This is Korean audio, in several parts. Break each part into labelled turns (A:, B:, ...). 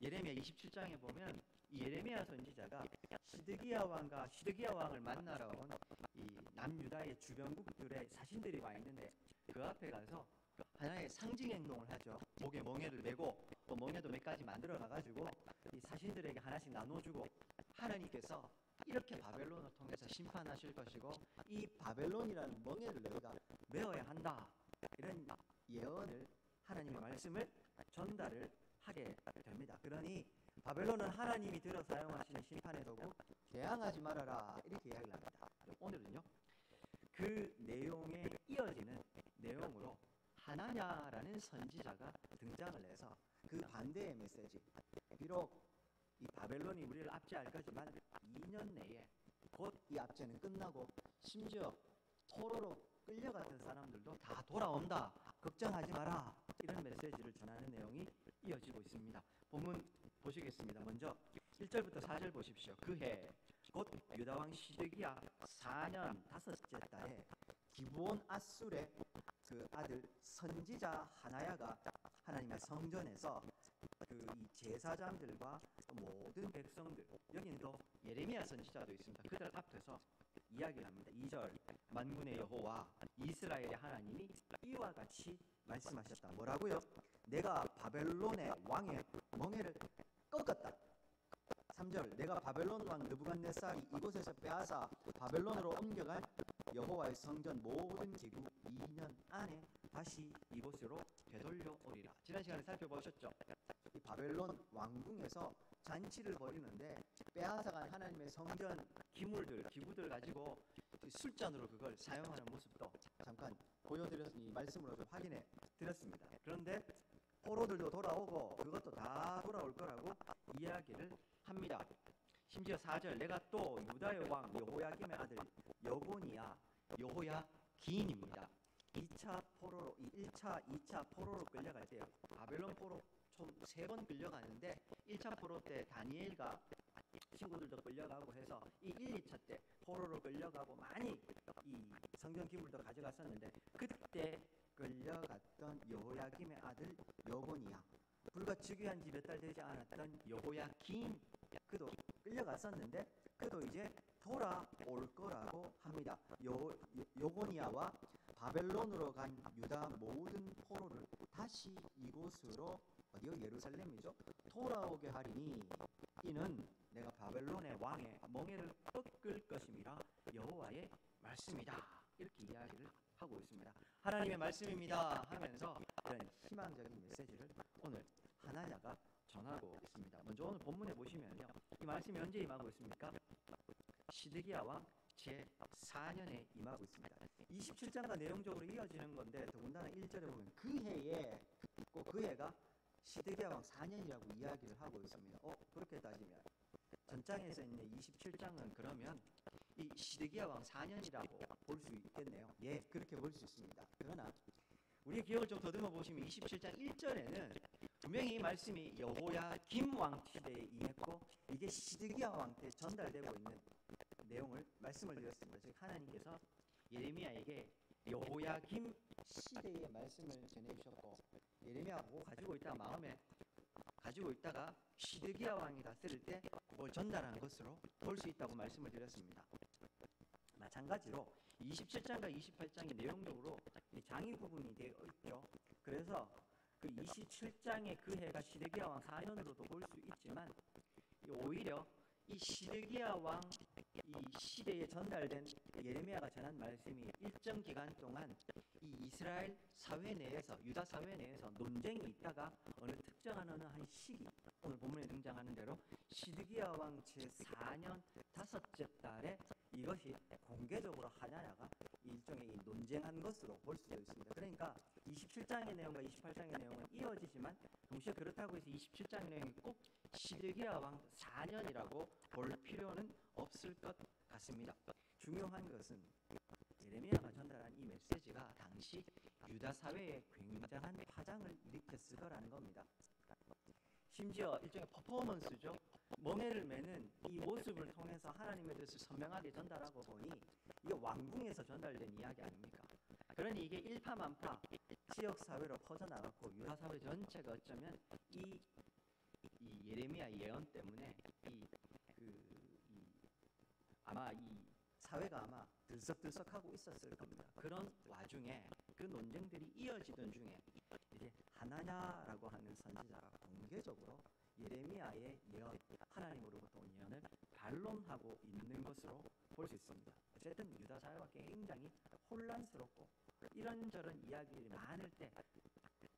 A: 예레미야 27장에 보면 이 예레미야 선지자가 시드기야 왕을 만나러 온 이 남유다의 주변국들의 사신들이 와 있는데 그 앞에 가서 하나의 상징 행동을 하죠. 목에 멍에를 메고 또 멍에도 몇 가지 만들어 가가지고 이 사신들에게 하나씩 나눠주고, 하나님께서 이렇게 바벨론을 통해서 심판하실 것이고 이 바벨론이라는 멍에를 너희가 메어야 한다, 이런 예언을, 하나님의 말씀을 전달을 하게 됩니다. 그러니 바벨론은 하나님이 들어 사용하시는 심판의 도구, 개항하지 말아라, 이렇게 이야기를 합니다. 오늘은요, 그 내용에 이어지는 내용으로 하나냐라는 선지자가 등장을 해서 그 반대의 메시지, 비록 이 바벨론이 우리를 압제할 거지만 2년 내에 곧 이 압제는 끝나고 심지어 포로로 끌려갔던 사람들도 다 돌아온다, 걱정하지 마라, 이런 메시지를 전하는 내용이 이어지고 있습니다. 본문 보시겠습니다. 먼저 1절부터 4절 보십시오. 그해 곧 유다왕 시드기야 4년 5째 달에 기브온 아술의 그 아들 선지자 하나야가 하나님의 성전에서 그 이 제사장들과 모든 백성들, 여기는 또 예레미야 선지자도 있습니다. 그들 앞에서 이야기를 합니다. 2절, 만군의 여호와 이스라엘의 하나님이 이와 같이 말씀하셨다. 뭐라고요? 내가 바벨론의 왕의 멍에를 꺾었다. 3절, 내가 바벨론 왕 느부갓네살이 이곳에서 빼앗아 바벨론으로 옮겨갈 여호와의 성전 모든 기구 2년 안에 다시 이곳으로 되돌려 오리라. 지난 시간에 살펴보셨죠? 이 바벨론 왕궁에서 잔치를 벌이는데 빼앗아간 하나님의 성전 기구들 가지고 술잔으로 그걸 사용하는 모습도 잠깐 보여드렸, 이 말씀으로 좀 확인해 드렸습니다. 그런데 포로들도 돌아오고 그것도 다 돌아올 거라고 이야기를 합니다. 심지어 4절, 내가 또 유다의 왕 여호야김의 아들 여호야긴입니다. 2차 포로로, 1차, 2차 포로로 끌려갈 때 바벨론 포로 총 3번 끌려가는데 1차 포로 때 다니엘과 친구들도 끌려가고 해서 이 1, 2차 때 포로로 끌려가고 많이 이 성전 기물도 가져갔었는데, 그때 끌려갔던 여호야김의 아들 여고니야, 불과 즉위한 지 몇 달 되지 않았던 여호야긴, 그도 끌려갔었는데 그도 이제 돌아올 거라고 합니다. 여고니아와 바벨론으로 간 유다 모든 포로를 다시 이곳으로, 어디요? 예루살렘이죠. 돌아오게 하리니 이는 내가 바벨론의 왕의 멍에를 꺾을 것임이라 여호와의 말씀이다. 이렇게 이야기를 하고 있습니다. 하나님의 말씀입니다 하면서 그런 희망적인 메시지를 오늘 하나야가 전하고 있습니다. 먼저 오늘 본문에 보시면요, 이 말씀이 언제 임하고 있습니까? 시드기야 왕 제4년에 임하고 있습니다. 27장과 내용적으로 이어지는 건데, 더군다나 1절에 보면 그 해에, 꼭 그 해가 시드기야 왕 4년이라고 이야기를 하고 있습니다. 그렇게 따지면 전장에서 있는 27장은 그러면 이 시드기야 왕 4년이라고 볼 수 있겠네요. 예, 그렇게 볼 수 있습니다. 그러나 우리의 기억을 좀 더듬어 보시면 27장 1절에는 분명히 이 말씀이 여호야김 왕 시대에 임했고 이게 시드기야 왕 때 전달되고 있는 내용을 말씀을 드렸습니다. 즉 하나님께서 예레미야에게 여호야김 시대의 말씀을 전해주셨고, 예레미야가 그거 가지고 있다가 마음에 가지고 있다가 시드기야 왕이 다스릴 때 그걸 전달한 것으로 볼 수 있다고 말씀을 드렸습니다. 마찬가지로 27장과 28장이 내용적으로 장이 구분이 되어 있죠. 그래서 그 27장의 그 해가 시드기야 왕 4년으로도 볼 수 있지만, 오히려 이 시드기야 왕 이 시대에 전달된 예레미야가 전한 말씀이 일정 기간 동안 이 이스라엘 사회 내에서, 유다 사회 내에서 논쟁이 있다가 어느 특정한 한 시기, 오늘 본문에 등장하는 대로 시드기야 왕 제4년 5째 달에 이것이 공개적으로 하나야가 일종의 논쟁한 것으로 볼 수 있습니다. 그러니까 27장의 내용과 28장의 내용은 이어지지만 동시에 그렇다고 해서 27장의 내용이 꼭 시드기야 왕 4년이라고 볼 필요는 없을 것 같습니다. 중요한 것은 예레미야가 전달한 이 메시지가 당시 유다 사회에 굉장한 파장을 일으켰을 거라는 겁니다. 심지어 일종의 퍼포먼스죠. 멍에를 매는 이 모습을 통해서 하나님의 뜻을 선명하게 전달하고 보니 이게 왕궁에서 전달된 이야기 아닙니까? 그러니 이게 일파만파 지역사회로 퍼져나갔고 유다 사회 전체가 어쩌면 이 예레미야 예언 때문에 아마 이 사회가 아마 들썩들썩하고 있었을 겁니다. 그런 와중에 그 논쟁들이 이어지던 중에 이제 하나냐라고 하는 선지자가 공개적으로 예레미야의 예언, 하나님으로부터 온 예언을 반론하고 있는 것으로 볼 수 있습니다. 어쨌든 유다 사회가 굉장히 혼란스럽고 이런저런 이야기들이 많을 때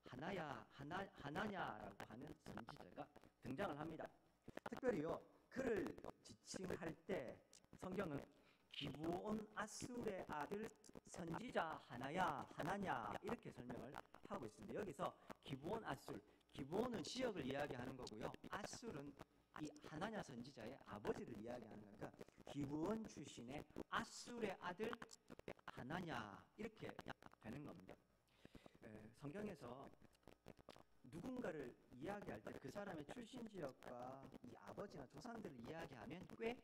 A: 하나냐라고 하는 선지자가 등장을 합니다. 특별히요, 그를 지칭할 때 성경은 기브온 아술의 아들 선지자 하나냐 이렇게 설명을 하고 있습니다. 여기서 기브온 아술, 기브온은 지역을 이야기하는 거고요. 아술은 이 하나냐 선지자의 아버지를 이야기하는 거니까 기브온 출신의 아술의 아들 하나냐 이렇게 되는 겁니다. 성경에서 누군가를 이야기할 때 그 사람의 출신 지역과 이 아버지나 조상들을 이야기하면 꽤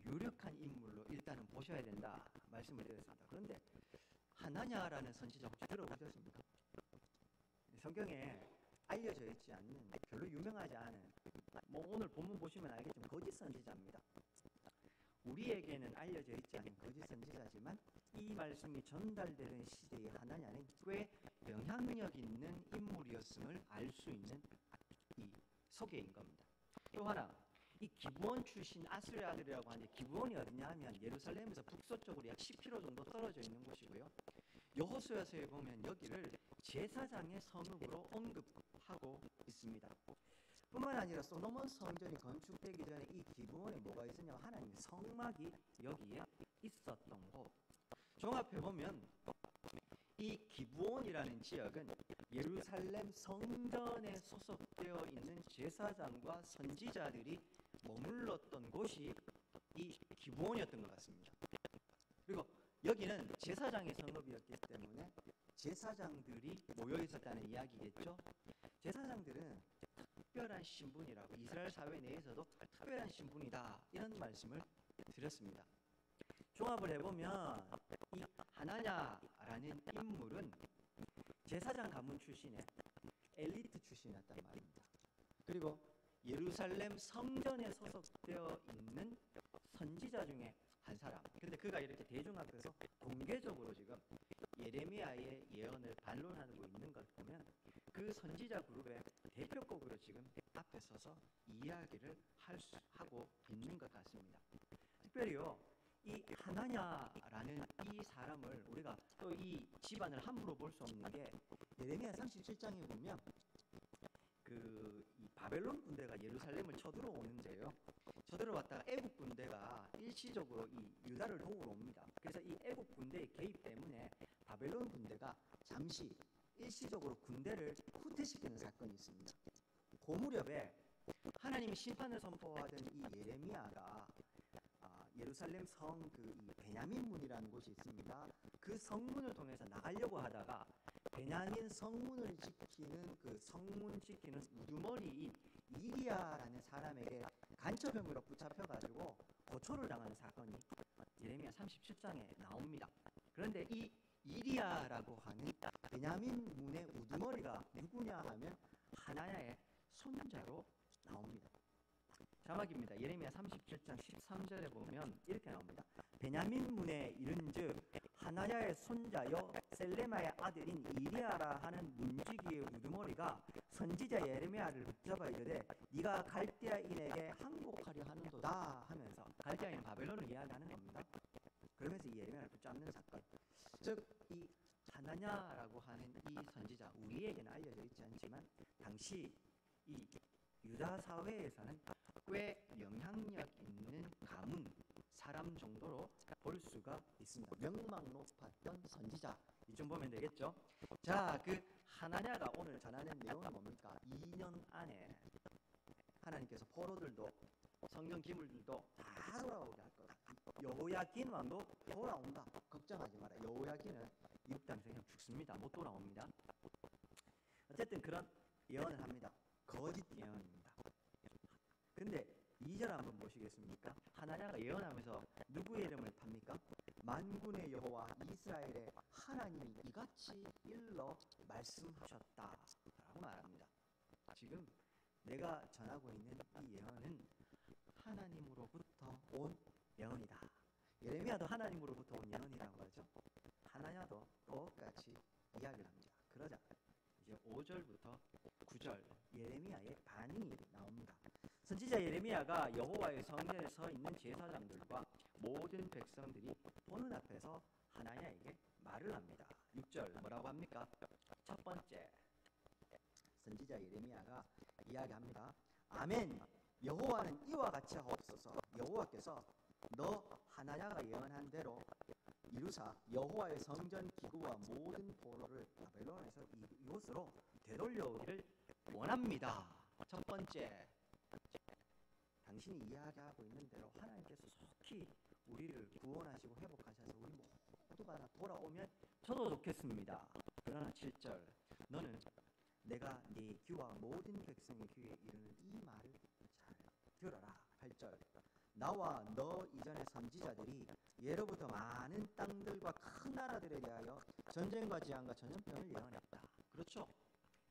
A: 유력한 인물로 일단은 보셔야 된다 말씀을 드렸습니다. 그런데 하나냐라는 선지자 혹시 들어보셨습니까? 성경에 알려져 있지 않는, 별로 유명하지 않은, 오늘 본문 보시면 알겠지만 거짓 선지자입니다. 우리에게는 알려져 있지 않은 거짓 선지자지만 이 말씀이 전달되는 시대의 하나냐는 꽤 영향력 있는 인물이었음을 알 수 있는 이 소개인 겁니다. 또 하나, 이 기브온 출신 아술의 아들이라고 하는데 기브온이 어디냐 하면 예루살렘에서 북서쪽으로 약 10km 정도 떨어져 있는 곳이고요. 여호수아서에 보면 여기를 제사장의 성읍으로 언급하고 있습니다. 뿐만 아니라 솔로몬 성전이 건축되기 전에 이 기브온에 뭐가 있었냐면 하나님의 성막이 여기에 있었던 곳. 종합해 보면 이 기브온이라는 지역은 예루살렘 성전에 소속되어 있는 제사장과 선지자들이 머물렀던 곳이 이 기브온이었던 것 같습니다. 그리고 여기는 제사장의 성읍이었기 때문에 제사장들이 모여 있었다는 이야기겠죠. 제사장들은 특별한 신분이라고, 이스라엘 사회 내에서도 특별한 신분이다 이런 말씀을 드렸습니다. 종합을 해보면 이 하나냐라는 인물은 제사장 가문 출신의 엘리트 출신이었단 말입니다. 그리고 예루살렘 성전에 소속되어 있는 선지자 중에 한 사람. 근데 그가 이렇게 대중 앞에서 공개적으로 지금 예레미야의 예언을 반론하고 있는 걸 보면 그 선지자 그룹의 대표곡으로 지금 앞에 서서 이야기를 하고 있는 것 같습니다. 특별히요, 이 하나냐라는 이 사람을 우리가 또 이 집안을 함부로 볼 수 없는 게 예레미야 37장에 보면 이 바벨론 군대가 예루살렘을 쳐들어오는데요. 쳐들어왔다가 애국 군대가 일시적으로 이 유다를 도우러 옵니다. 그래서 이 애국 군대의 개입 때문에 바벨론 군대가 잠시 일시적으로 군대를 후퇴시키는 사건이 있습니다. 그 무렵에 하나님이 심판을 선포하던 이 예레미야가 예루살렘 성 이 베냐민 문이라는 곳이 있습니다. 그 성문을 통해서 나가려고 하다가 베냐민 성문을 지키는 그 성문 지키는 우두머리인 이리야라는 사람에게 간첩 혐의로 붙잡혀가지고 고초를 당하는 사건이 예레미야 37장에 나옵니다. 그런데 이 이리야라고 하는 베냐민 문의 우두머리가 누구냐 하면 하나냐의 손자로 나옵니다. 자막입니다. 예레미야 37장 13절에 보면 이렇게 나옵니다. 베냐민 문에 이른즉 하나야의 손자여 셀레마의 아들인 이리야라 하는 문지기의 우두머리가 선지자 예레미야를 붙잡아 이르되 네가 갈대아인에게 항복하려 하는도다 하면서, 갈대아인 바벨론을 이야기하는 겁니다. 그러면서 이 예레미야를 붙잡는 사건, 즉 이 하나냐라고 하는 이 선지자, 우리에게는 알려져 있지 않지만 당시 이 유다 사회에서는 꽤 영향력 있는 가문, 사람 정도로 볼 수가 있습니다. 명망 높았던 선지자, 이쯤 보면 되겠죠. 자, 그 하나냐가 오늘 전하는 내용은 뭡니까? 2년 안에 하나님께서 포로들도 성경 기물들도 다 돌아오게 할 거다. 여호야긴 왕도 돌아온다. 걱정하지 마라. 여호야긴은 이국 땅에서 그냥 죽습니다. 못 돌아옵니다. 어쨌든 그런 예언을 합니다. 거짓 예언입니다. 근데 2절 한번 보시겠습니까? 하나냐가 예언하면서 누구의 이름을 탑니까? 만군의 여호와 이스라엘의 하나님이 이같이 일러 말씀하셨다라고 말합니다. 지금 내가 전하고 있는 이 예언은 하나님으로부터 온 예언이다. 예레미야도 하나님으로부터 온 예언이라고 하죠. 하나냐도 똑같이 이야기를 합니다. 그러자 이제 5절부터 9절 예레미야의 반응이 나옵니다. 선지자 예레미야가 여호와의 성전에 서 있는 제사장들과 모든 백성들이 보는 앞에서 하나냐에게 말을 합니다. 6절 뭐라고 합니까? 첫 번째, 선지자 예레미야가 이야기합니다. 아멘. 여호와는 이와 같이 하옵소서. 여호와께서 너 하나냐가 예언한 대로 이루사 여호와의 성전 기구와 모든 포로를 바벨론에서 이곳으로 되돌려오기를 원합니다. 첫 번째, 당신이 이야기하고 있는 대로 하나님께서 속히 우리를 구원하시고 회복하셔서 우리 모두가 다 돌아오면 저도 좋겠습니다. 그러나 7절, 너는 내가 네 귀와 모든 백성의 귀에 이르는 이 말을 잘 들어라. 8절, 나와 너 이전의 선지자들이 예로부터 많은 땅들과 큰 나라들에 대하여 전쟁과 재앙과 전염병을 예언했다. 그렇죠?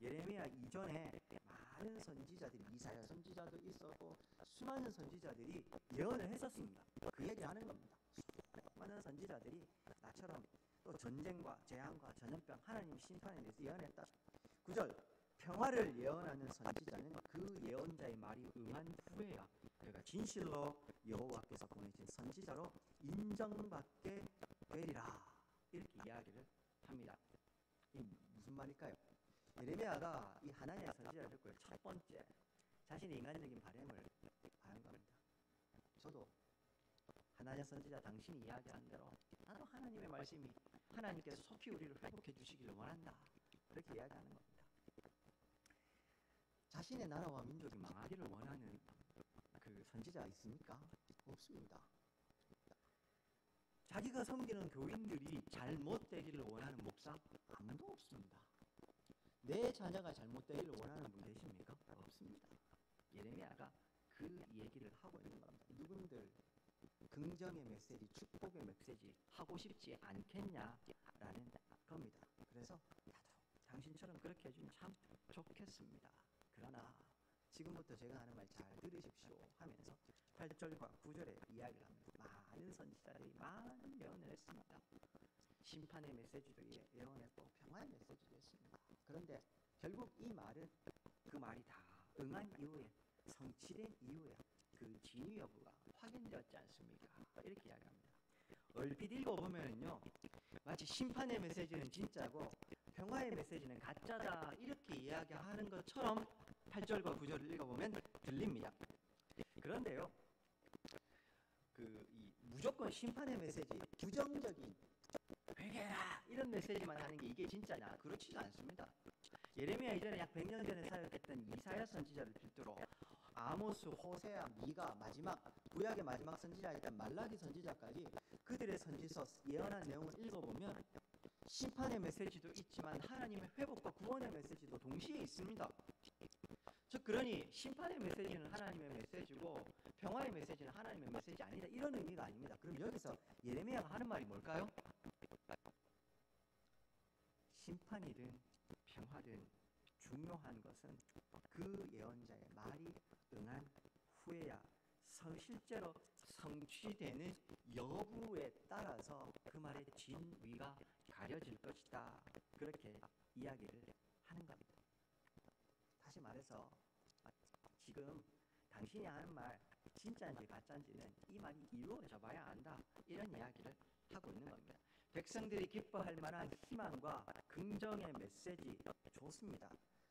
A: 예레미야 이전에 많은 선지자들이, 이사야 선지자도 있었고 수많은 선지자들이 예언을 했었습니다. 그 얘기를 하는 겁니다. 수많은 선지자들이 나처럼 또 전쟁과 재앙과 전염병, 하나님 심판에 대해서 예언했다. 9절, 평화를 예언하는 선지자는 그 예언자의 말이 응한 후에야 그가 진실로 여호와께서 보내신 선지자로 인정받게 되리라. 이렇게 이야기를 합니다. 이 무슨 말일까요? 예레미야가 이 하나님의 선지자를 듣고 첫 번째, 자신의 인간적인 바람을 말한 겁니다. 저도 하나님 선지자 당신이 이야기한 대로 나도 하나님의 말씀이 하나님께서 속히 우리를 회복해 주시기를 원한다. 그렇게 이야기하는 겁니다. 자신의 나라와 민족이 망하기를 원하는 그 선지자가 있습니까? 없습니다. 자기가 섬기는 교인들이 잘못되기를 원하는 목사? 아무도 없습니다. 내 자녀가 잘못되기를 원하는 분 계십니까? 없습니다. 예레미야가 그 얘기를 하고 있는 겁니다. 누군들 긍정의 메시지, 축복의 메시지 하고 싶지 않겠냐라는 겁니다. 그래서 나도 당신처럼 그렇게 해주면 참 좋겠습니다. 그러나 지금부터 제가 하는 말 잘 들으십시오 하면서 8절과 9절에 이야기를 합니다. 많은 선지자들이 많은 예언을 했습니다. 심판의 메시지도 예언했고 평화의 메시지도 했습니다. 그런데 결국 이 말은 그 말이 다 응한 이후에, 성취된 이후에 그 진위 여부가 확인되었지 않습니까? 이렇게 이야기합니다. 얼핏 읽어보면요, 마치 심판의 메시지는 진짜고 평화의 메시지는 가짜다 이렇게 이야기하는 것처럼 8절과 9절을 읽어보면 들립니다. 그런데요, 이 무조건 심판의 메시지, 부정적인 회개라 이런 메시지만 하는 게 이게 진짜냐? 그렇지도 않습니다. 예레미야 이전에 약 100년 전에 사역했던 이사야 선지자를 필두로 아모스, 호세아, 미가, 마지막 구약의 마지막 선지자였던 말라기 선지자까지 그들의 선지서 예언한 내용을 읽어보면 심판의 메시지도 있지만 하나님의 회복과 구원의 메시지도 동시에 있습니다. 즉 그러니 심판의 메시지는 하나님의 메시지고 평화의 메시지는 하나님의 메시지 아니다, 이런 의미가 아닙니다. 그럼 여기서 예레미야가 하는 말이 뭘까요? 심판이든 평화든 중요한 것은 그 예언자의 말이 응한 후에야 실제로 성취되는 여부에 따라서 그 말의 진위가 가려질 것이다. 그렇게 이야기를 하는 겁니다. 다시 말해서 지금 당신이 하는 말 진짜인지 가짜인지는 이 말이 이루어져 봐야 안다, 이런 이야기를 하고 있는 겁니다. 백성들이 기뻐할 만한 희망과 긍정의 메시지 좋습니다.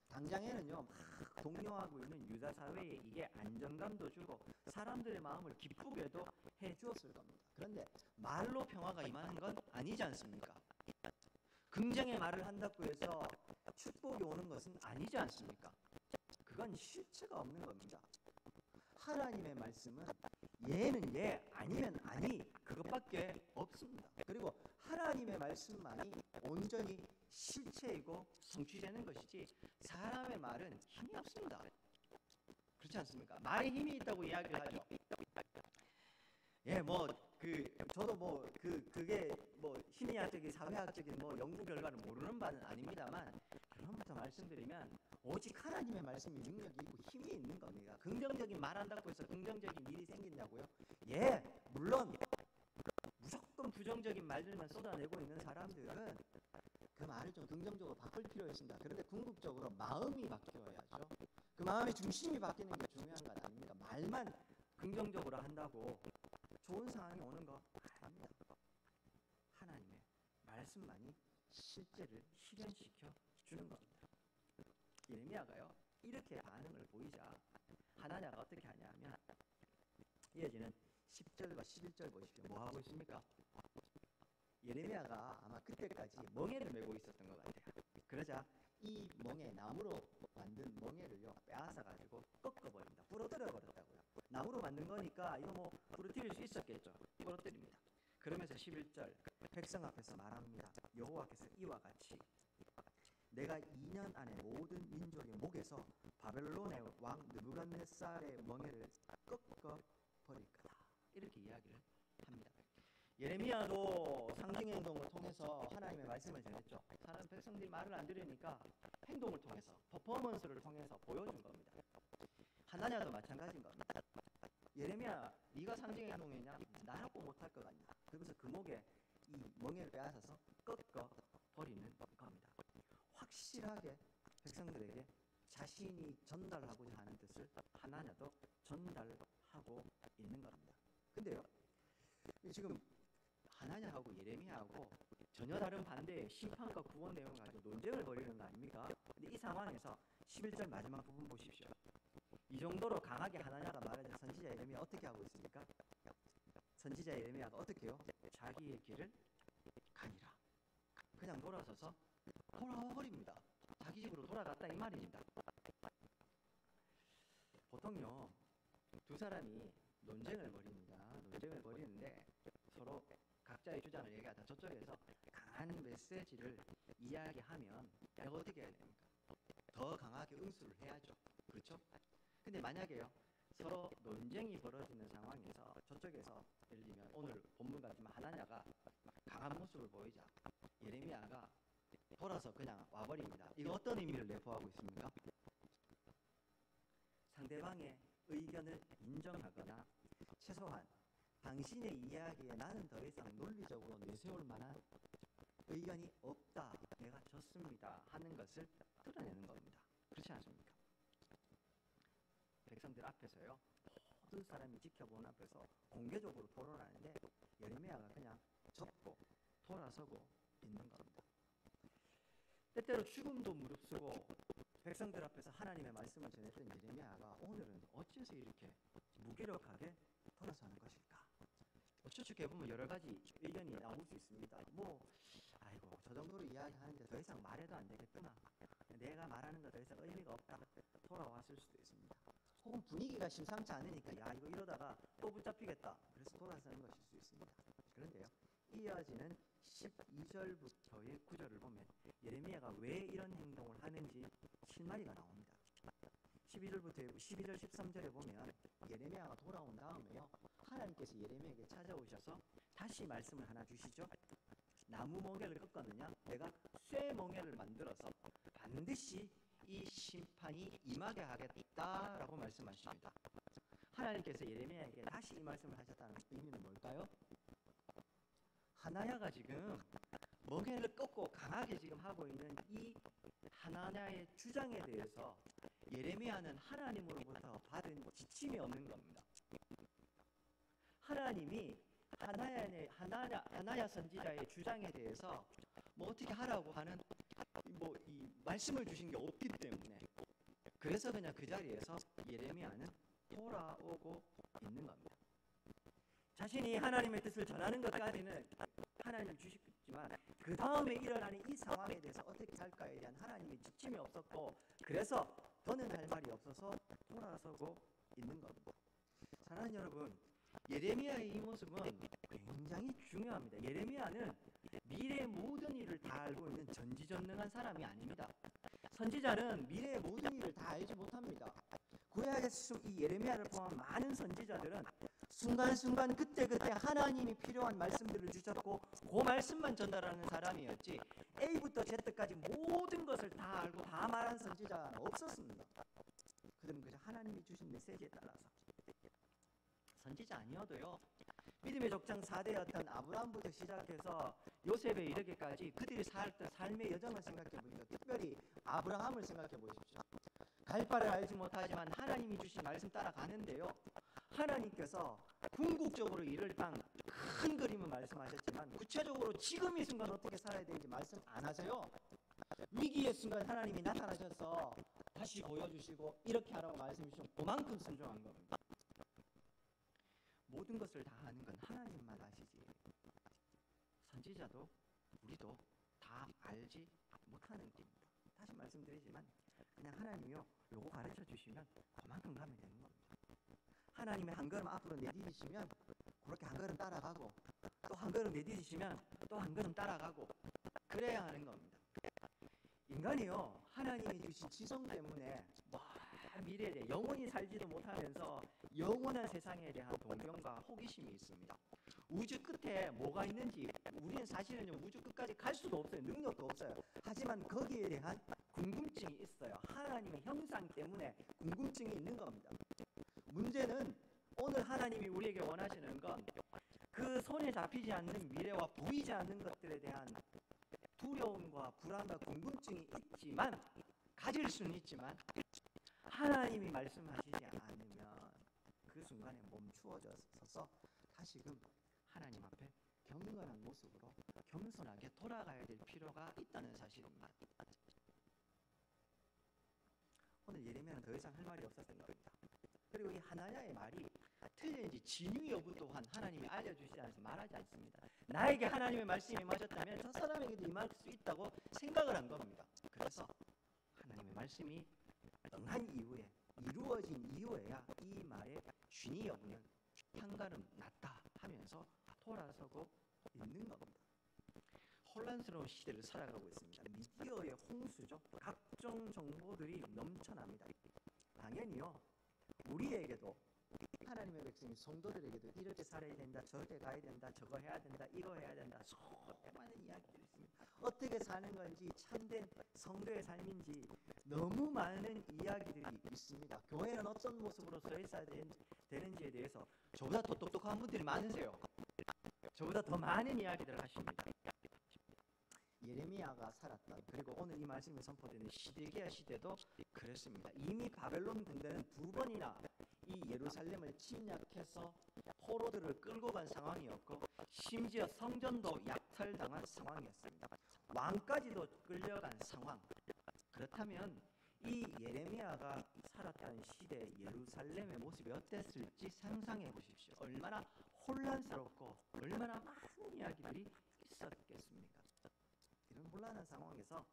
A: 당장에는요, 막 동요하고 있는 유다 사회에 이게 안정감도 주고 사람들의 마음을 기쁘게도 해주었을 겁니다. 그런데 말로 평화가 임하는 건 아니지 않습니까? 긍정의 말을 한다고 해서 축복이 오는 것은 아니지 않습니까? 그건 실체가 없는 겁니다. 하나님의 말씀은 예는 예, 아니면 아니, 그것밖에 없습니다. 그리고 하나님의 말씀만이 온전히 실체이고 성취되는 것이지 사람의 말은 힘이 없습니다. 그렇지 않습니까? 말에 힘이 있다고 이야기를 하죠. 예, 저도 그게 심리학적인, 사회학적인 연구 결과를 모르는 바는 아닙니다만, 결론부터 말씀드리면 오직 하나님의 말씀이 능력이 있고 힘이 있는 겁니다. 긍정적인 말한다고 해서 긍정적인 일이 생긴다고요? 예, 물론 무조건 부정적인 말들만 쏟아내고 있는 사람들은 그 말을 좀 긍정적으로 바꿀 필요가 있습니다. 그런데 궁극적으로 마음이 바뀌어야죠. 그 마음의 중심이 바뀌는 게 중요한 건 아닙니다. 말만 긍정적으로 한다고 좋은 상황이 오는 거 아닙니다. 하나님의 말씀만이 실제를 실현시켜 주는 겁니다. 예레미야가요, 이렇게 반응을 보이자 하나냐가 어떻게 하냐면 이어지는 10절과 11절 보십시오. 뭐 하고 있습니까? 예레미야가 아마 그때까지 멍에를 메고 있었던 것 같아요. 그러자 이 멍에, 나무로 만든 멍에를요 빼앗아가지고 꺾어버립니다. 부러뜨려 버렸다고요. 나무로 만든 거니까 이거 뭐 부러뜨릴 수 있었겠죠. 부러뜨립니다. 그러면서 11절 백성 앞에서 말합니다. 여호와께서 이와 같이 내가 2년 안에 모든 민족의 목에서 바벨론의 왕 느부갓네살의 멍에를 꺾어 버릴 거다. 이렇게 이야기를 합니다. 예레미야도 상징 행동을 통해서 하나님의 말씀을 전했죠. 사람 백성들이 말을 안 들으니까 행동을 통해서, 퍼포먼스를 통해서 보여준 겁니다. 하나냐도 마찬가지인 겁니다. 예레미야, 네가 상징 행동했냐? 나라고 못할 것 같냐? 그러면서 그 목에 이 멍에를 빼앗아서 꺾어 버리는 겁니다. 확실하게 백성들에게 자신이 전달하고자 하는 뜻을 하나냐도 전달하고 있는 겁니다. 근데요, 지금 하나냐하고 예레미야하고 전혀 다른 반대의 심판과 구원 내용을 가지고 논쟁을 벌이는 거 아닙니까? 근데 이 상황에서 11절 마지막 부분 보십시오. 이 정도로 강하게 하나냐가 말하자 선지자 예레미야 어떻게 하고 있습니까? 선지자 예레미야가 어떻게 해요? 자기의 길을 가니라. 그냥 돌아서서 돌아와버립니다. 자기 집으로 돌아갔다 이 말입니다. 보통요, 두 사람이 논쟁을 벌입니다. 논쟁을 벌이는데 서로 각자의 주장을 얘기하다 저쪽에서 강한 메시지를 이야기하면 내가 어떻게 해야 됩니까? 더 강하게 응수를 해야죠. 그렇죠? 근데 만약에요, 서로 논쟁이 벌어지는 상황에서 저쪽에서 예를 들면 오늘 본문 같지만 하나냐가 강한 모습을 보이자 예레미야가 돌아서 그냥 와버립니다. 이거 어떤 의미를 내포하고 있습니까? 상대방의 의견을 인정하거나 최소한 당신의 이야기에 나는 더 이상 논리적으로 내세울 만한 의견이 없다, 내가 졌습니다 하는 것을 드러내는 겁니다. 그렇지 않습니까? 백성들 앞에서요, 모든 사람이 지켜보는 앞에서 공개적으로 토론하는데 예레미야가 그냥 접고 돌아서고 있는 겁니다. 때때로 죽음도 무릅쓰고 백성들 앞에서 하나님의 말씀을 전했던 예레미야가 오늘은 어째서 이렇게 무기력하게 돌아서는 것일까? 추측해 보면 여러 가지 의견이 나올 수 있습니다. 아이고, 저 정도로 이야기하는데 더 이상 말해도 안 되겠구나. 내가 말하는 거 더 이상 의미가 없다. 돌아왔을 수도 있습니다. 혹은 분위기가 심상치 않으니까 야, 이거 이러다가 또 붙잡히겠다. 그래서 돌아서는 것일 수 있습니다. 그런데요, 이어지는 12절부터의 구절을 보면 예레미야가 왜 이런 행동을 하는지 실마리가 나옵니다. 12절 13절에 보면 예레미야가 돌아온 다음에요, 하나님께서 예레미야에게 찾아오셔서 다시 말씀을 하나 주시죠. 나무 멍에를 꺾었느냐? 내가 쇠 멍에를 만들어서 반드시 이 심판이 임하게 하겠다라고 말씀하십니다. 하나님께서 예레미야에게 다시 이 말씀을 하셨다는 의미는 뭘까요? 하나야가 지금 멍에를 꺾고 강하게 지금 하고 있는 이 하나야의 주장에 대해서 예레미야는 하나님으로부터 받은 지침이 없는 겁니다. 하나님이 하나야 선지자의 주장에 대해서 뭐 어떻게 하라고 하는 이 말씀을 주신 게 없기 때문에, 그래서 그냥 그 자리에서 예레미야는 돌아오고 있는 겁니다. 자신이 하나님의 뜻을 전하는 것까지는 하나님이 주시겠지만 그 다음에 일어나는 이 상황에 대해서 어떻게 할까에 대한 하나님의 지침이 없었고, 그래서 더는 할 말이 없어서 돌아서고 있는 겁니다. 사랑하는 여러분, 예레미야의 이 모습은 굉장히 중요합니다. 예레미야는 미래의 모든 일을 다 알고 있는 전지전능한 사람이 아닙니다. 선지자는 미래의 모든 일을 다 알지 못합니다. 구약의 이 예레미야를 포함한 많은 선지자들은 순간순간 그때그때 하나님이 필요한 말씀들을 주셨고 그 말씀만 전달하는 사람이었지 A부터 Z까지 모든 것을 다 알고 다 말한 선지자는 없었습니다. 그들은 그저 하나님이 주신 메시지에 따라서 선지자 아니어도요, 믿음의 족장 4대였던 아브라함부터 시작해서 요셉에 이르기까지 그들이 살던 삶의 여정을 생각해 보니까 특별히 아브라함을 생각해 보십시오. 갈 바를 알지 못하지만 하나님이 주신 말씀 따라가는데요, 하나님께서 궁극적으로 이룰 땅 큰 그림은 말씀하셨지만 구체적으로 지금 이 순간 어떻게 살아야 되는지 말씀 안 하세요. 위기의 순간 하나님이 나타나셔서 다시 보여주시고 이렇게 하라고 말씀 주시면 그만큼 순종한 겁니다. 모든 것을 다 아는 건 하나님만 아시지 선지자도 우리도 다 알지 못하는 길입니다. 다시 말씀드리지만 그냥 하나님이요, 요거 가르쳐 주시면 그만큼 가면 되는 겁니다. 하나님이 한 걸음 앞으로 내디디시면 그렇게 한 걸음 따라가고 또 한 걸음 내디디시면 또 한 걸음 따라가고 그래야 하는 겁니다. 인간이요, 하나님이 주신 지성 때문에 미래에 대해 영원히 살지도 못하면서 영원한 세상에 대한 동경과 호기심이 있습니다. 우주 끝에 뭐가 있는지 우리는 사실은 우주 끝까지 갈 수도 없어요. 능력도 없어요. 하지만 거기에 대한 궁금증이 있어요. 하나님의 형상 때문에 궁금증이 있는 겁니다. 문제는 오늘 하나님이 우리에게 원하시는 건 그 손에 잡히지 않는 미래와 보이지 않는 것들에 대한 두려움과 불안과 궁금증이 있지만, 가질 수는 있지만 하나님이 말씀하시지 않으면 그 순간에 멈추어져서 다시금 하나님 앞에 경건한 모습으로 겸손하게 돌아가야 될 필요가 있다는 사실입니다. 오늘 예레미야는 더 이상 할 말이 없었던 겁니다. 그리고 이 하나냐의 말이 틀린지 진위 여부 또한 하나님이 알려주시지 않아서 말하지 않습니다. 나에게 하나님의 말씀이 임하셨다면 저 사람에게도 임할 수 있다고 생각을 한 겁니다. 그래서 하나님의 말씀이 응한 이후에, 이루어진 이후에야 이 말의 진위 여부는 한가름 났다 하면서 돌아서고 있는 겁니다. 혼란스러운 시대를 살아가고 있습니다. 미디어의 홍수죠. 각종 정보들이 넘쳐납니다. 당연히요, 우리에게도 하나님의 백성인 성도들에게도 이렇게 살아야 된다, 저렇게 가야 된다, 저거 해야 된다, 이거 해야 된다, 수많은 이야기들이 있습니다. 어떻게 사는 건지, 참된 성도의 삶인지 너무 많은 이야기들이 있습니다. 교회는 어떤 모습으로 서 있어야 되는지에 대해서 저보다 더 똑똑한 분들이 많으세요. 저보다 더 많은 이야기들을 하십니다. 예레미야가 살았던, 그리고 오늘 이 말씀이 선포되는 시드기야 시대도 그랬습니다. 이미 바벨론 군대는 2번이나 이 예루살렘을 침략해서 포로들을 끌고 간 상황이었고, 심지어 성전도 약탈당한 상황이었습니다. 왕까지도 끌려간 상황. 그렇다면 이 예레미야가 살았던 시대 예루살렘의 모습이 어땠을지 상상해 보십시오. 얼마나 혼란스럽고 얼마나 많은 이야기들이 있었겠습니까? 이런 혼란한 상황에서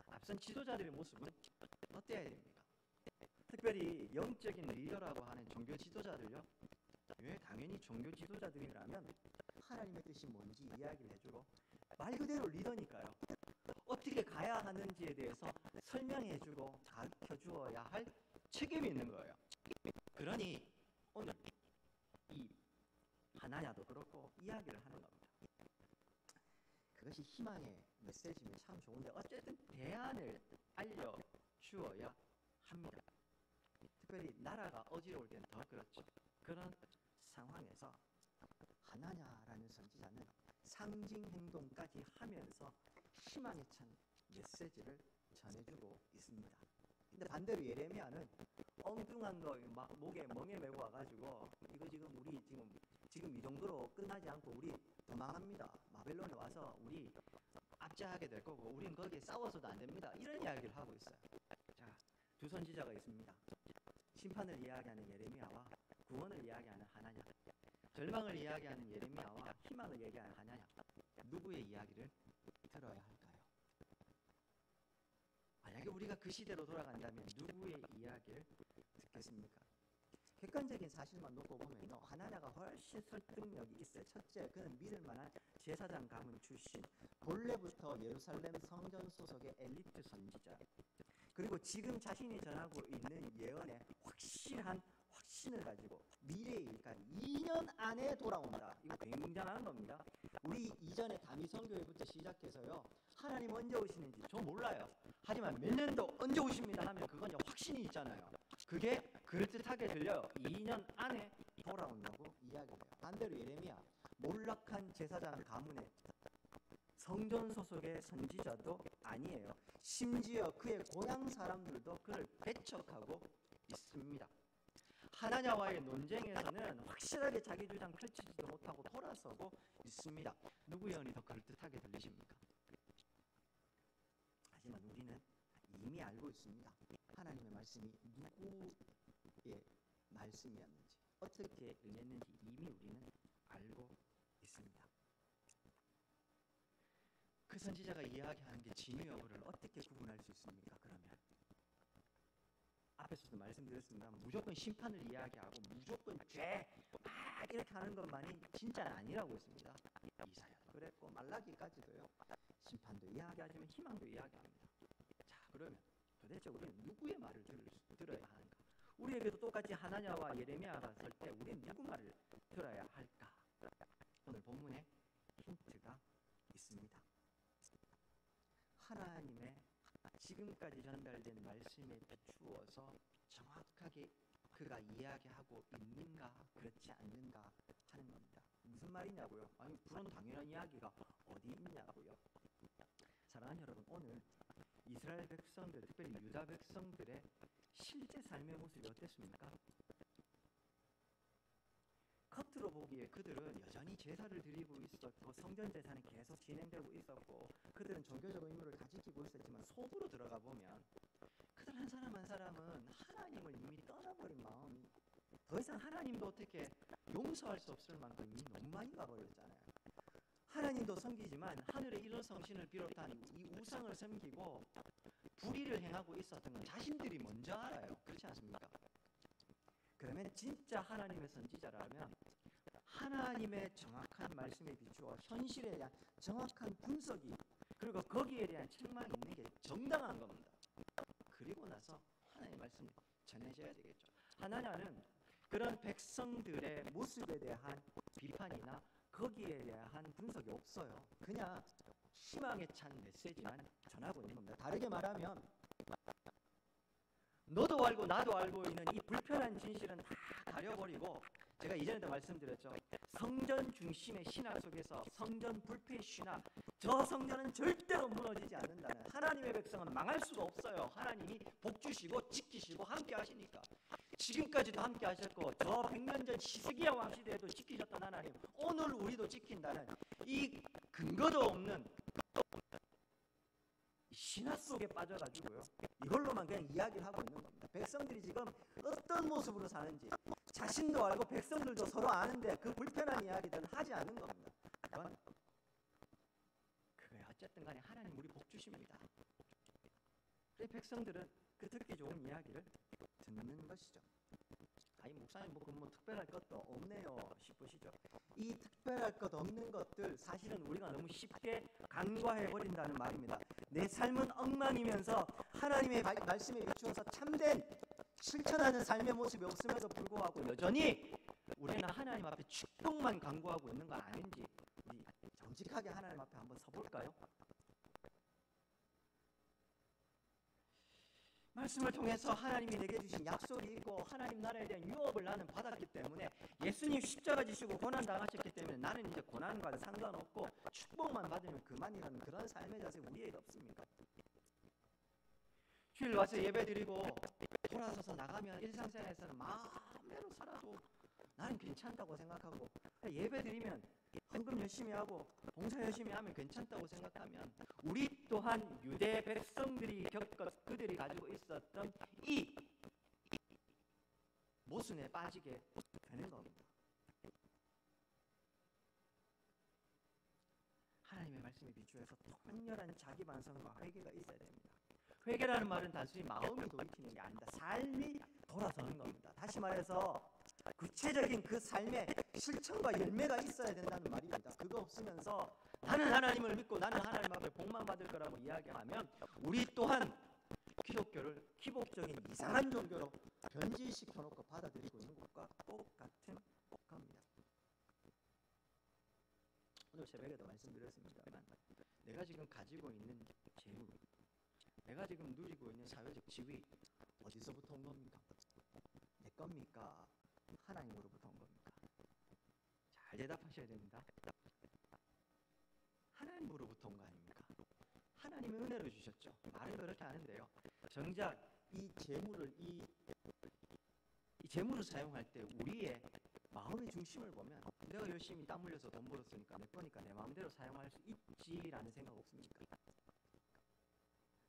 A: 앞선 지도자들의 모습은 어때야 됩니까? 특별히 영적인 리더라고 하는 종교 지도자들요, 왜 당연히 종교 지도자들이라면 하나님의 뜻이 뭔지 이야기를 해주고, 말 그대로 리더니까요, 어떻게 가야 하는지에 대해서 설명해주고 가르쳐주어야 할 책임이 있는 거예요. 그러니 오늘 이 하나냐도 그렇고 이야기를 하는 겁니다. 그것이 희망의 메시지면 참 좋은데 어쨌든 대안을 알려주어야 합니다. 특별히 나라가 어지러울 때는 더 그렇죠. 그런 상황에서 하나냐라는 선지자는 상징 행동까지 하면서 희망에 찬 메시지를 전해주고 있습니다. 근데 반대로 예레미야는 엉뚱한 거 목에 멍에 메고 와가지고 이거 지금 우리 지금 이 정도로 끝나지 않고 우리 도망합니다. 바벨론에 와서 우리 압제하게 될 거고 우린 거기에 싸워서도 안 됩니다. 이런 이야기를 하고 있어요. 자, 두 선지자가 있습니다. 심판을 이야기하는 예레미야와 구원을 이야기하는 하나냐, 절망을 이야기하는 예레미야와 희망을 얘기하는 하나냐, 누구의 이야기를 들어야 할까요? 만약에 우리가 그 시대로 돌아간다면 누구의 이야기를 듣겠습니까? 객관적인 사실만 놓고 보면요, 하나냐가 훨씬 설득력이 있어요. 첫째, 그는 믿을 만한 제사장 가문 출신, 본래부터 예루살렘 성전 소속의 엘리트 선지자. 그리고 지금 자신이 전하고 있는 예언에 확실한 확신을 가지고 미래의 일까지 2년 안에 돌아온다. 이거 굉장한 겁니다. 우리 이전에 다미성교회부터 시작해서요, 하나님 언제 오시는지 저 몰라요. 하지만 몇 년도 언제 오십니다 하면 그건 확신이 있잖아요. 그게 그럴듯하게 들려요. 2년 안에 돌아온다고 이야기해요. 반대로 예레미야, 몰락한 제사장 가문의 성전 소속의 선지자도 아니에요. 심지어 그의 고향 사람들도 그를 배척하고 있습니다. 하나냐와의 논쟁에서는 확실하게 자기 주장 펼치지도 못하고 돌아서고 있습니다. 누구 예언이 더 그럴듯하게 들리십니까? 하지만 우리는 이미 알고 있습니다. 하나님의 말씀이 누구의 말씀이었는지, 어떻게 임했는지 이미 우리는 알고 있습니다. 그 선지자가 이야기하는 게 진위 여부를 어떻게 구분할 수 있습니까? 그러면 앞에서도 말씀드렸습니다. 무조건 심판을 이야기하고 무조건 죄 이렇게 하는 것만이 진짜는 아니라고 했습니다. 이사야도 그랬고 말라기까지도요. 심판도 이야기하지만 희망도 이야기합니다. 자, 그러면 도대체 우리는 누구의 말을 들어야 하는가? 우리에게도 똑같이 하나냐와 예레미야가 설 때 우리는 누구 말을 들어야 할까? 오늘 본문에 힌트가 있습니다. 하나님의 지금까지 전달된 말씀에 비추어서 정확하게 그가 이야기하고 있는가 그렇지 않는가 하는 겁니다. 무슨 말이냐고요? 아니, 그런 당연한 이야기가 어디 있냐고요. 사랑하는 여러분, 오늘 이스라엘 백성들, 특별히 유다 백성들의 실제 삶의 모습이 어땠습니까? 겉으로 보기에 그들은 여전히 제사를 드리고 있었고 성전 제사는 계속 진행되고 있었고 그들은 종교적 의무를 다 지키고 있었지만 속으로 들어가 보면 그들 한 사람 한 사람은 하나님을 이미 떠나버린 마음이 더 이상 하나님도 어떻게 용서할 수 없을 만큼 이미 너무 많이 가버렸잖아요. 하나님도 섬기지만 하늘의 일월 성신을 비롯한 이 우상을 섬기고 불의를 행하고 있었던 건 자신들이 먼저 알아요. 그렇지 않습니까? 그러면 진짜 하나님의 선지자라면 하나님의 정확한 말씀에 비추어 현실에 대한 정확한 분석이 그리고 거기에 대한 책망이 있는 게 정당한 겁니다. 그리고 나서 하나님의 말씀을 전해줘야 되겠죠. 하나님은 그런 백성들의 모습에 대한 비판이나 거기에 대한 분석이 없어요. 그냥 희망에 찬 메시지만 전하고 있는 겁니다. 다르게 말하면 너도 알고 나도 알고 있는 이 불편한 진실은 다 가려버리고, 제가 이전에도 말씀드렸죠. 성전 중심의 신화 속에서 성전 불패 신화, 저 성전은 절대로 무너지지 않는다는, 하나님의 백성은 망할 수가 없어요. 하나님이 복 주시고 지키시고 함께 하시니까. 지금까지도 함께 하셨고 저 100년 전 히스기야 왕 시대에도 지키셨던 하나님, 오늘 우리도 지킨다는 이 근거도 없는 신화 속에 빠져가지고요, 이걸로만 그냥 이야기를 하고 있는 겁니다. 백성들이 지금 어떤 모습으로 사는지 자신도 알고 백성들도 서로 아는데 그 불편한 이야기들은 하지 않는 겁니다. 그게 어쨌든 간에 하나님 우리 복 주십니다. 그래서 백성들은 그 듣기 좋은 이야기를 듣는 것이죠. 아니, 목사님 뭐 특별할 것도 없네요 싶으시죠? 이 특별할 것 없는 것들 사실은 우리가 너무 쉽게 간과해버린다는 말입니다. 내 삶은 엉망이면서 하나님의 말씀에 비추어서 참된 실천하는 삶의 모습이 없음에도 불구하고 여전히 우리는 하나님 앞에 축복만 간구하고 있는 거 아닌지 우리 정직하게 하나님 앞에 한번 서볼까요? 말씀을 통해서 하나님이 내게 주신 약속이 있고 하나님 나라에 대한 유업을 나는 받았기 때문에, 예수님 십자가 지시고 고난 당하셨기 때문에 나는 이제 고난과 상관없고 축복만 받으면 그만이라는 그런 삶의 자세 우리에게 없습니까? 주일 와서 예배 드리고 돌아서서 나가면 일상생활에서는 마음대로 살아도 나는 괜찮다고 생각하고, 예배 드리면 헌금 열심히 하고 봉사 열심히 하면 괜찮다고 생각하면 우리 또한 유대 백성들이 그들이 가지고 있었던 이 모순에 빠지게 되는 겁니다. 하나님의 말씀에 비추어서 통렬한 자기 반성과 회개가 있어야 됩니다. 회개라는 말은 단순히 마음이 돌이키는 게 아니다. 삶이 돌아서는 겁니다. 다시 말해서 구체적인 그 삶의 실천과 열매가 있어야 된다는 말입니다. 그거 없으면서 나는 하나님을 믿고 나는 하나님 앞에 복만 받을 거라고 이야기하면 우리 또한 기독교를 기복적인 이상한 종교로 변질시켜놓고 받아들이고 있는 것과 똑같은 겁니다. 오늘 새벽에도 말씀드렸습니다만 내가 지금 가지고 있는 재물, 내가 지금 누리고 있는 사회적 지위 어디서부터 온 겁니까? 내 겁니까? 하나님으로부터 온 겁니까? 잘 대답하셔야 됩니다. 하나님으로부터 온 거 아닙니까? 하나님이 은혜로 주셨죠. 말은 그렇게 하는데요. 정작 이 재물을 이 재물을 사용할 때 우리의 마음의 중심을 보면 내가 열심히 땀 흘려서 돈 벌었으니까 내 거니까 내 마음대로 사용할 수 있지라는 생각 없습니까?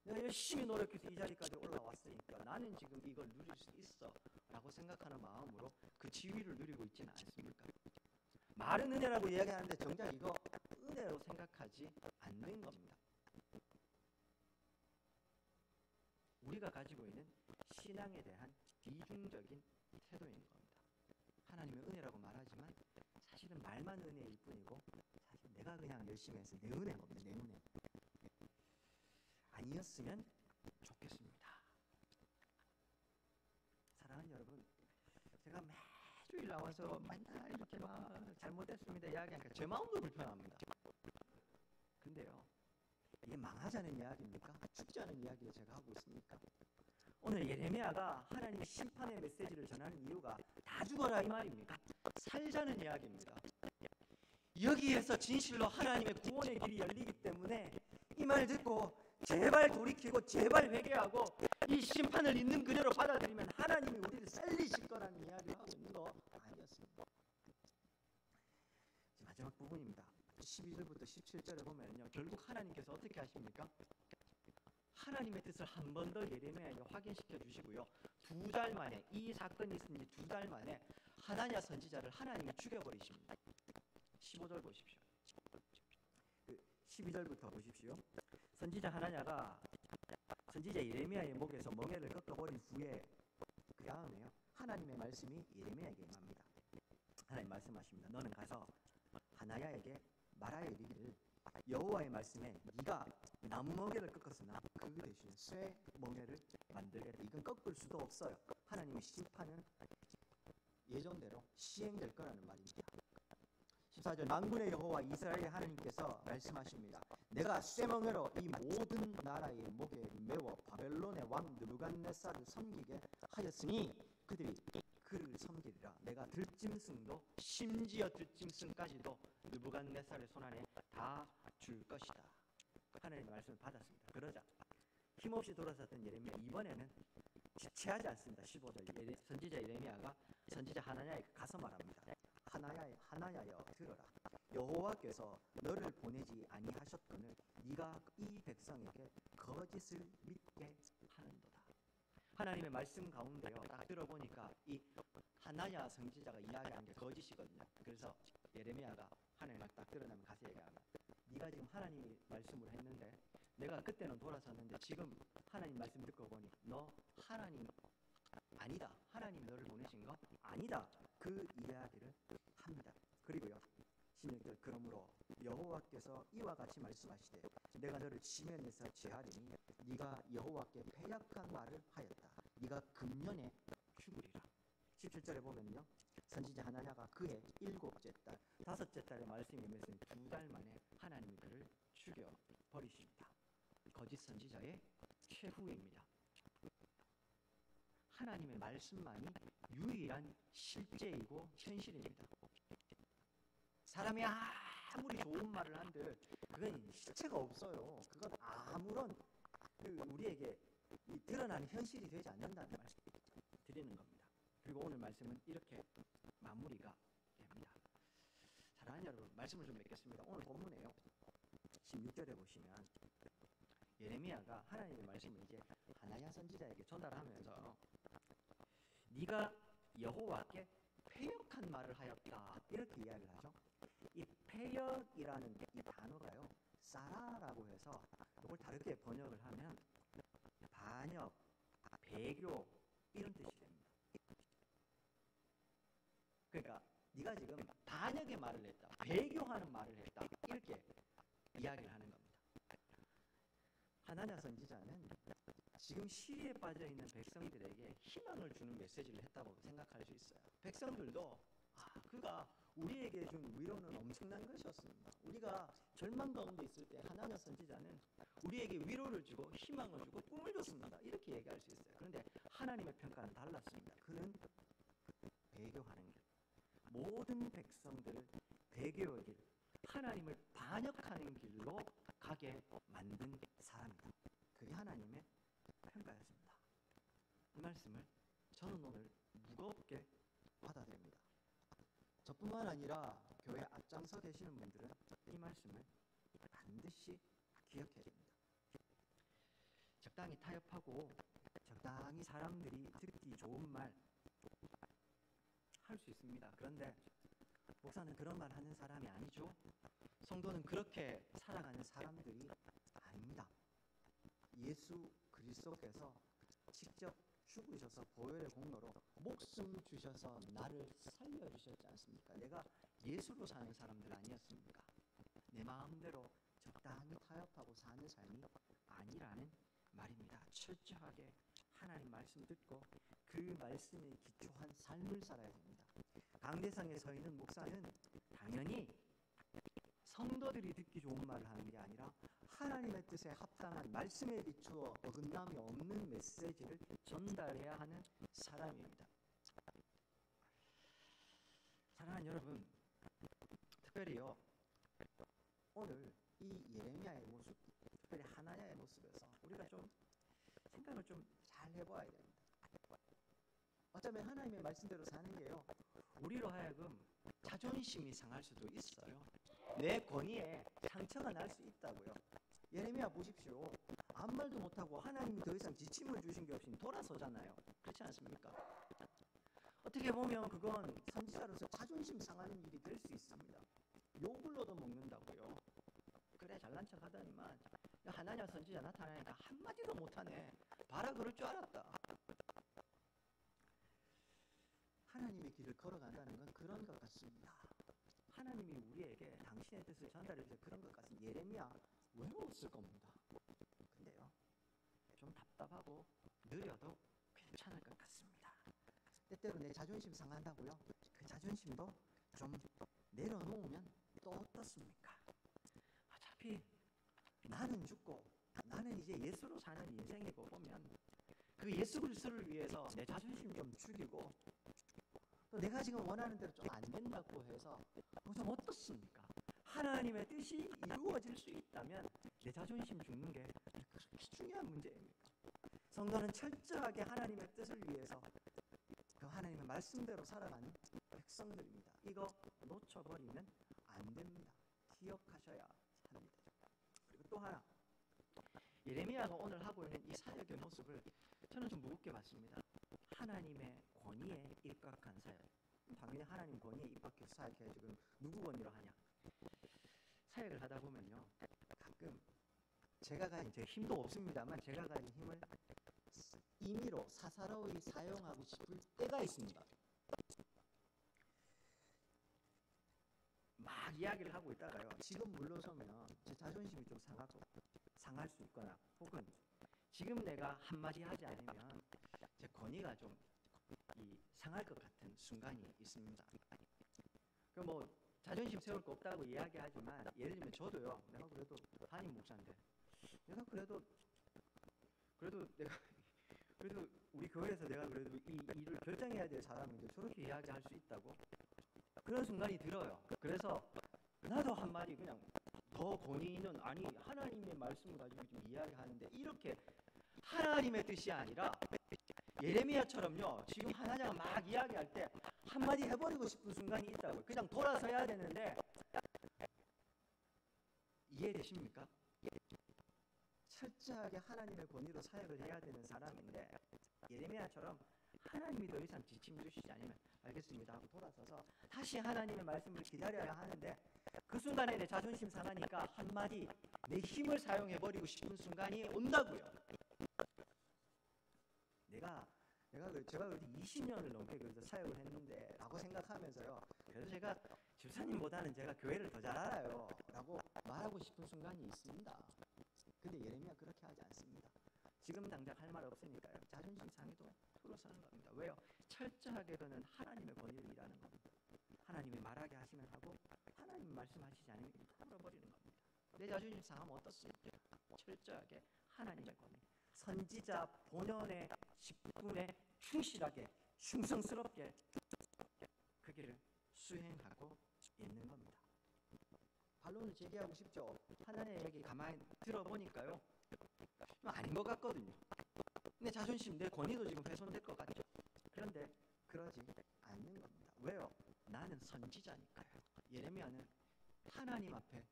A: 내가 열심히 노력해서 이 자리까지 올라왔으니까 나는 지금 이걸 누릴 수 있어 라고 생각하는 마음으로 그 지위를 누리고 있지는 않습니까? 말은 은혜라고 이야기하는데 정작 이거 은혜로 생각하지 않는 겁니다. 우리가 가지고 있는 신앙에 대한 이중적인 태도인 겁니다. 하나님의 은혜라고 말하지만 사실은 말만 은혜일 뿐이고 사실 내가 그냥 열심히 해서 내 은혜가 없네. 내 은혜 아니었으면 좋겠습니다. 사랑하는 여러분, 제가 매주일 나와서 맨날 이렇게 막 잘못했습니다 이야기하니까 제 마음도 불편합니다. 근데요, 이게 망하자는 이야기입니까? 죽자는 이야기를 제가 하고 있습니까? 오늘 예레미야가 하나님의 심판의 메시지를 전하는 이유가 다 죽어라 이 말입니까? 살자는 이야기입니다. 여기에서 진실로 하나님의 구원의 길이 열리기 때문에 이 말 듣고 제발 돌이키고 제발 회개하고 이 심판을 있는 그대로 받아들이면 하나님이 우리를 살리실 거라는 이야기를 하고 있는 거 아니었습니다. 마지막 부분입니다. 12절부터 17절에 보면요, 결국 하나님께서 어떻게 하십니까? 하나님의 뜻을 한 번 더 예레미야에게 확인시켜 주시고요. 2달 만에, 이 사건이 있은 지 2달 만에 하나냐 선지자를 하나님이 죽여버리십니다. 15절 보십시오. 12절부터 보십시오. 선지자 하나냐가 선지자 예레미야의 목에서 멍에를 꺾어버린 후에 그 다음에요, 하나님의 말씀이 예레미야에게 임합니다. 하나님 말씀하십니다. 너는 가서 하나야에게 말하여 이르기를 여호와의 말씀에 네가 나무 멍에를 꺾었으나 그 대신 쇠 멍에를 만들겠다. 이건 꺾을 수도 없어요. 하나님의 심판은 예정대로 시행될 거라는 말입니다. 14절 만군의 여호와 이스라엘의 하나님께서 말씀하십니다. 내가 쇠멍에로 이 모든 나라의 목에 메워 바벨론의 왕 느부갓네살을 섬기게 하였으니 그들이 그를 섬기리라. 내가 들짐승도 심지어 들짐승까지도 느부갓네살의 손안에 다 줄 것이다. 하나님의 말씀을 받았습니다. 그러자 힘없이 돌아섰던 예레미야 이번에는 지체하지 않습니다. 15절 선지자 예레미야가 선지자 하나냐에게 가서 말합니다. 하나야여 들어라. 여호와께서 너를 보내지 아니하셨거늘 네가 이 백성에게 거짓을 믿게 하는도다. 하나님의 말씀 가운데요, 딱 들어보니까 이 하나야 선지자가 이야기한 게 거짓이거든요. 그래서 예레미야가 하나님을 딱 드러나면 가서 얘기합니다. 네가 지금 하나님이 말씀을 했는데 내가 그때는 돌아섰는데 지금 하나님 말씀 듣고 보니 너 하나님 아니다. 하나님이 너를 보내신 거 아니다. 그 이야기를 합니다. 그리고요, 16절 그러므로 여호와께서 이와 같이 말씀하시되 내가 너를 지면에서 제하리니 네가 여호와께 패역한 말을 하였다. 네가 금년에 죽으리라. 17절에 보면요, 선지자 하나냐가 그해 7째 달 5째 달에 말씀이 임했으니 2달 만에 하나님이 그를 죽여버리십니다. 거짓 선지자의 최후입니다. 하나님의 말씀만이 유일한 실제이고 현실입니다. 사람이 아무리 좋은 말을 한들 그건 실체가 없어요. 그건 아무런 우리에게 드러나는 현실이 되지 않는다는 말씀 드리는 겁니다. 그리고 오늘 말씀은 이렇게 마무리가 됩니다. 사랑하는 여러분, 말씀을 좀 맺겠습니다. 오늘 본문에요, 16절에 보시면 예레미야가 하나님의 말씀을 이제 하나야 선지자에게 전달하면서 네가 여호와께 패역한 말을 하였다 이렇게 이야기를 하죠. 이 패역이라는 이 단어가요, 사라라고 해서 이걸 다르게 번역을 하면 반역, 배교 이런 뜻이 됩니다. 그러니까 네가 지금 반역의 말을 했다, 배교하는 말을 했다 이렇게 이야기를 하는 겁니다. 하나냐 선지자는 지금 시리에 빠져 있는 백성들에게 희망을 주는 메시지를 했다고 생각할 수 있어요. 백성들도 그가 우리에게 준 위로는 엄청난 것이었습니다. 우리가 절망 가운데 있을 때 하나냐 선지자는 우리에게 위로를 주고 희망을 주고 꿈을 줬습니다. 이렇게 얘기할 수 있어요. 그런데 하나님의 평가는 달랐습니다. 그는 배교하는 길, 모든 백성들을 배교의 길, 하나님을 반역하는 길로 가게 만든 사람이다. 그게 하나님의 평가였습니다. 이 말씀을 저는 오늘 무겁게 받아들입니다. 저뿐만 아니라 교회 앞장서 계시는 분들은 이 말씀을 반드시 기억해야 됩니다. 적당히 타협하고 적당히 사람들이 듣기 좋은 말 할 수 있습니다. 그런데 목사는 그런 말 하는 사람이 아니죠. 성도는 그렇게 살아가는 사람들이 아닙니다. 예수 그리스도께서 직접 죽으셔서 보혈의 공로로 목숨 주셔서 나를 살려주셨지 않습니까? 내가 예수로 사는 사람들 아니었습니까? 내 마음대로 적당히 타협하고 사는 삶이 아니라는 말입니다. 철저하게 하나님 말씀 듣고 그 말씀에 기초한 삶을 살아야 됩니다. 강대상에 서 있는 목사는 당연히 성도들이 듣기 좋은 말을 하는 게 아니라 하나님의 뜻에 합당한 말씀에 비추어 어긋남이 없는 메시지를 전달해야 하는 사람입니다. 사랑하는 여러분, 특별히요 오늘 이 예레미야의 모습, 특별히 하나냐의 모습에서 우리가 좀 생각을 좀 잘 해봐야 됩니다. 어쩌면 하나님의 말씀대로 사는 게요 우리로 하여금 자존심이 상할 수도 있어요. 내 권위에 상처가 날 수 있다고요. 예레미야 보십시오. 아무 말도 못하고 하나님이 더 이상 지침을 주신 게 없이 돌아서잖아요. 그렇지 않습니까? 어떻게 보면 그건 선지자로서 자존심 상하는 일이 될 수 있습니다. 욕을 얻어먹는다고요. 그래 잘난 척 하더니만 하나냐 선지자 나타나니까 한마디도 못하네. 봐라 그럴 줄 알았다. 하나님의 길을 걸어간다는 건 그런 것 같습니다. 하나님이 우리에게 당신의 뜻을 전달해 주셔서 그런 것 같습니다. 예레미야 외로웠을 겁니다. 근데요 좀 답답하고 느려도 괜찮을 것 같습니다. 때때로 내 자존심 상한다고요. 그 자존심도 좀 내려놓으면 또 어떻습니까? 어차피 나는 죽고 나는 이제 예수로 사는 인생이고 보면 그 예수 그리스도를 위해서 내 자존심 좀 죽이고 또 내가 지금 원하는 대로 좀 안 된다고 해서 좀 어떻습니까? 하나님의 뜻이 이루어질 수 있다면 내 자존심 죽는 게 그렇게 중요한 문제입니까? 성도는 철저하게 하나님의 뜻을 위해서 그 하나님의 말씀대로 살아가는 백성들입니다. 이거 놓쳐버리면 안 됩니다. 기억하셔야 합니다. 그리고 또 하나, 예레미야가 오늘 하고 있는 이 사역의 모습을 저는 좀 무겁게 봤습니다. 하나님의 권위에 입각한 사역. 당연히 하나님 권위에 입각해서 사역해야지. 그럼 누구 권위로 하냐? 사역을 하다 보면요 가끔 제가 가진 제 힘도 없습니다만 제가 가진 힘을 임의로 사사로이 사용하고 싶을 때가 있습니다. 막 이야기를 하고 있다가요 지금 물러서면 제 자존심이 좀 상할 수 있거나 혹은 지금 내가 한마디 하지 않으면 제 권위가 좀 상할 것 같은 순간이 있습니다. 그 뭐 자존심 세울 거 없다고 이야기하지만 예를 들면 저도요 내가 그래도 담임 목사인데 내가 그래도 우리 교회에서 내가 그래도 이 일을 결정해야 될 사람인데 저렇게 이야기할 수 있다고 그런 순간이 들어요. 그래서 나도 한마디 그냥 더 권위 있는 아니 하나님의 말씀을 가지고 좀 이야기하는데 이렇게 하나님의 뜻이 아니라 예레미야처럼요 지금 하나냐가 막 이야기할 때 한마디 해버리고 싶은 순간이 있다고요. 그냥 돌아서야 되는데 이해되십니까? 철저하게 하나님의 권위로 사역을 해야 되는 사람인데 예레미야처럼 하나님이 더 이상 지침 주시지 않으면 알겠습니다 하고 돌아서서 다시 하나님의 말씀을 기다려야 하는데 그 순간에 내 자존심 상하니까 한마디 내 힘을 사용해버리고 싶은 순간이 온다고요. 제가 그래도 20년을 넘게 그래서 사역을 했는데 라고 생각하면서요 그래도 제가 집사님보다는 제가 교회를 더 잘 알아요 라고 말하고 싶은 순간이 있습니다. 근데 예레미야 그렇게 하지 않습니다. 지금 당장 할 말 없으니까요. 자존심 상해도 풀어서는 겁니다. 왜요? 철저하게 그는 하나님의 권위를 일하는 겁니다. 하나님이 말하게 하시면 하고 하나님 말씀하시지 않으면 풀어버리는 겁니다. 내 자존심 상하면 어떻습니까? 철저하게 하나님의 권위, 선지자 본연의 직분에 충실하게 충성스럽게 그 길을 수행하고 있는 겁니다. 반론을 제기하고 싶죠. 하나님의 얘기 가만히 들어보니까요, 아닌 것 같거든요. 내 자존심, 내 권위도 지금 훼손될 것 같죠. 그런데 그러지 않는 겁니다. 왜요? 나는 선지자니까요. 예레미야는 하나님 앞에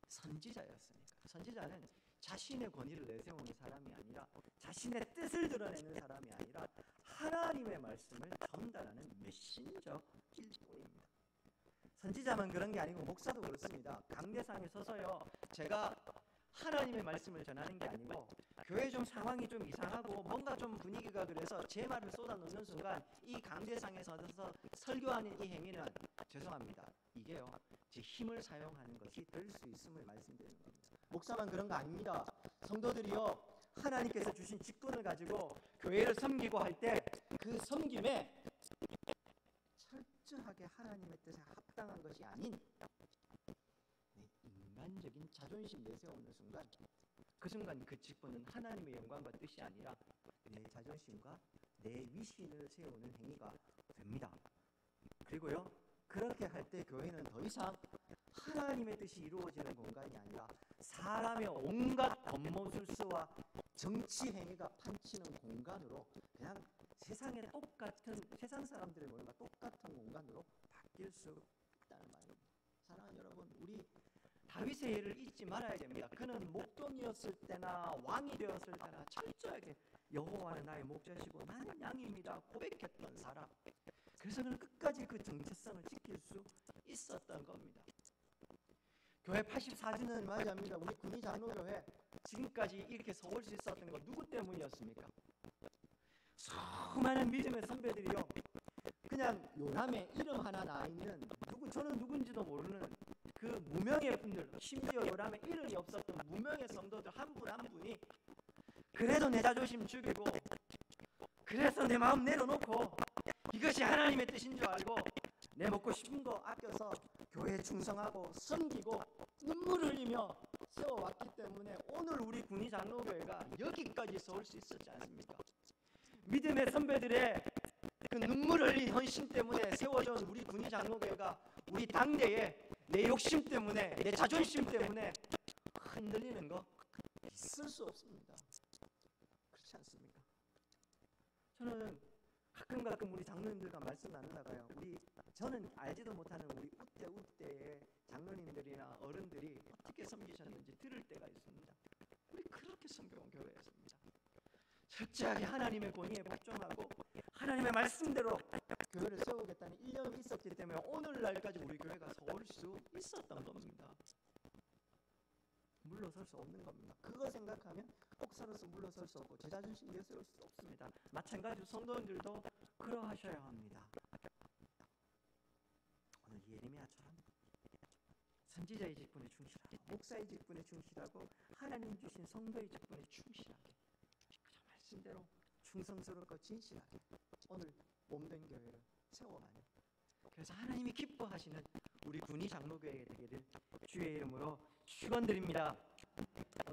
A: 선지자였으니까. 선지자는 자신의 권위를 내세우는 사람이 아니라, 자신의 뜻을 드러내는 사람이 아니라 하나님의 말씀을 전달하는 메신저일 뿐입니다. 선지자만 그런 게 아니고 목사도 그렇습니다. 강대상에 서서요, 제가 하나님의 말씀을 전하는 게 아니고 교회 좀 상황이 좀 이상하고 뭔가 좀 분위기가 그래서 제 말을 쏟아놓는 순간 이 강대상에 서서 설교하는 이 행위는, 죄송합니다, 이게요, 제 힘을 사용하는 것이 될 수 있음을 말씀드리는 겁니다. 목사만 그런 거 아닙니다. 성도들이요, 하나님께서 주신 직분을 가지고 교회를 섬기고 할 때 그 섬김에 철저하게 하나님의 뜻에 합당한 것이 아닌 인간적인 자존심 내세우는 순간, 그 순간 그 직분은 하나님의 영광과 뜻이 아니라 내 자존심과 내 위신을 세우는 행위가 됩니다. 그리고요, 그렇게 할 때 교회는 더 이상 하나님의 뜻이 이루어지는 공간이 아니라 사람의 온갖 겉모술수와 정치 행위가 판치는 공간으로, 그냥 세상에 똑같은, 세상 사람들의 모임과 똑같은 공간으로 바뀔 수 있다는 말입니다. 사랑하는 여러분, 우리 다윗의 예를 잊지 말아야 됩니다. 그는 목동이었을 때나 왕이 되었을 때나 철저하게 여호와는 나의 목자시고 나는 양입니다 고백했던 사람. 그래서 그는 끝까지 그 정체성을 지킬 수 있었던 겁니다. 교회 84주년 맞이합니다. 우리 군위 장로교회 지금까지 이렇게 서올 수 있었던 거 누구 때문이었습니까? 수많은 믿음의 선배들이요, 그냥 요남에 이름 하나 나 있는, 저는 누군지도 모르는 그 무명의 분들, 심지어 요람에 이름이 없었던 무명의 성도들 한 분 한 분이 그래도 내 자존심 죽이고, 그래서 내 마음 내려놓고 이것이 하나님의 뜻인 줄 알고 내 먹고 싶은 거 아껴서 교회에 충성하고 섬기고 눈물을 흘리며 세워왔기 때문에 오늘 우리 군위 장로교회가 여기까지 서올 수 있었지 않습니까? 믿음의 선배들의 그 눈물 흘린 헌신 때문에 세워진 우리 군위 장로교회가 우리 당대에 내 욕심 때문에, 내 자존심 때문에 흔들리는 거 있을 수 없습니다. 그렇지 않습니까? 저는 가끔 우리 장로님들과 말씀 나누다가요, 저는 알지도 못하는 우리 우대의 장로님들이나 어른들이 어떻게 섬기셨는지 들을 때가 있습니다. 우리 그렇게 섬겨온 교회였습니다. 철저하게 하나님의 권위에 복종하고 하나님의 말씀대로 교회를 세우겠다는 일념이 있었기 때문에 오늘날까지 우리 교회가 서올 수 있었던 겁니다. 물러설 수 없는 겁니다. 그거 생각하면 목사로서 물러설 수 없고 제 자존심 내세울 수 없습니다. 마찬가지로 성도님들도 그러하셔야 합니다. 오늘 예레미야처럼 선지자의 직분에 충실하고 목사의 직분에 충실하고 하나님 주신 성도의 직분에 충실하게, 그 말씀대로 충성스럽고 진실하게 오늘 몸된 교회를 세워가는, 그래서 하나님이 기뻐하시는 우리 군위 장로교회가 되기를 주의 이름으로 축원드립니다. 오늘